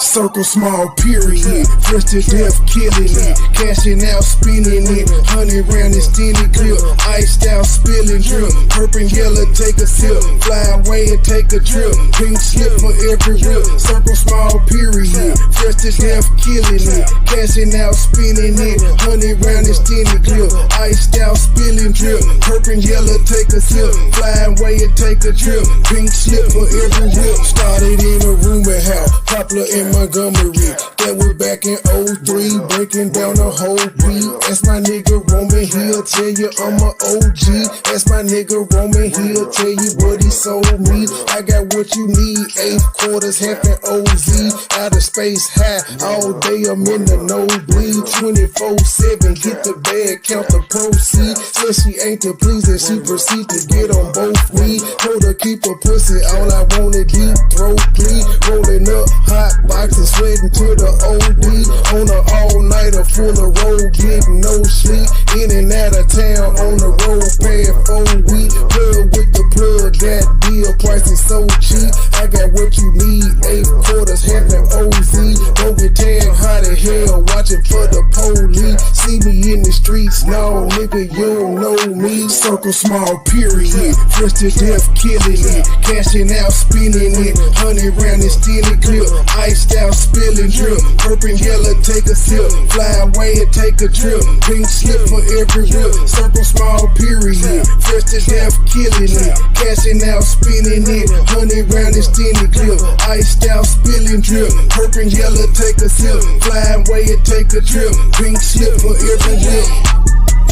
Circle small period, fresh to death killing it, cashing out spinning it, 100 round extended clip, iced out spilling drip, purple and yellow take a sip, fly away and take a trip, pink slip for every rip, circle small period, fresh to death killing it, cashing out spinning it, 100 round extended clip, iced out spilling drip, purple and yellow take a sip, fly away and take a trip, pink slip for every rip, started in a rumor house, Poplar in Montgomery, that was back in 03, breaking down the whole beat. That's my nigga Roman, he'll tell you I'm a OG. That's my nigga Roman, he'll tell you what he sold me. I got what you need, 8 quarters, half an OZ. Out of space high, all day I'm in the nosebleed. 24/7, get the bag, count the proceeds. Said she ain't to please and she proceed to get on both knees. Told her keep her pussy, all I wanted deep throat clean. Rolling up hot boxes, sweating to the OD. On an all-nighter full of road, getting no sleep. In and out of town on the road, paying 4 weeks. Plug with the plug, that deal price is so cheap. I got what you need, 8 quarters, half an OZ. Don't get tagged hot as hell, watching for the police. See me in the streets, no nigga, you don't know me. Circle small period, fresh to death killing it, cashing out spinning it, 100 round extended clip, iced out spilling drip, purple and yellow take a sip, fly away and take a trip, pink slip for every rip, circle small period, fresh to death killing it, cashing out spinning it, 100 round extended clip, iced out spilling drip, purple and yellow take a sip, fly away and take a trip, pink slip for every rip.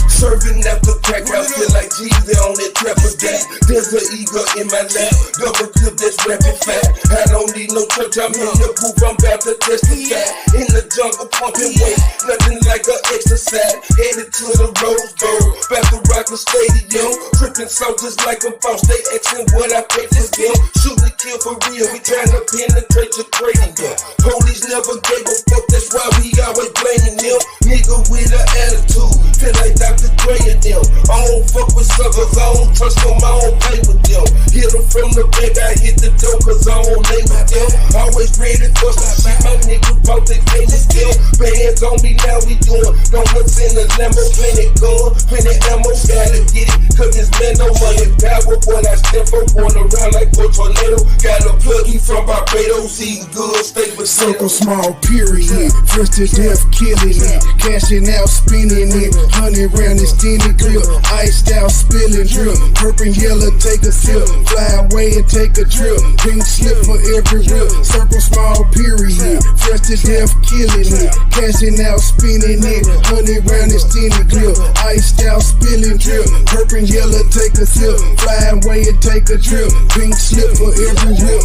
Serving after crack, I feel like Jesus on that trapper gas. There's an eagle in my lap, double clip that's rapid fat. I don't need no church, I'm in the booth, I'm about to testify. In the jungle, pumping weight, nothing like an exercise. Headed to the Rose Bowl, about to rock the stadium. Tripping soldiers like a boss, they asking what I pay for them. Shoot to kill for real, we tryna penetrate your cranium. Police never gave a fuck, that's why we always blaming them. Nigga with an attitude, feel like Dr. Dre and them. I don't fuck with suckers, I don't trust them, I don't play with them. Hit them from the back, I hit the door cause I don't lay with them. Always ready for some shit, my niggas bout they can't still. Bands on me now, we doing donuts in the Lambo, plenty gun, plenty ammo, gotta get it, cause this man no money power. What I step up, going around like a tornado. Got a pluggy from Barbados, eating good, steak with Circle small period, fresh to death killing it, cashing out spinning it, 100 round extended clip, iced out spilling drip, purple and yellow take a sip, fly away and take a trip, pink slip for every rip, circle small period, fresh to death killing it, cashing out spinning it, 100 round extended clip, iced out spilling drip, purple and yellow take a sip, fly away and take a trip, pink slip for every rip.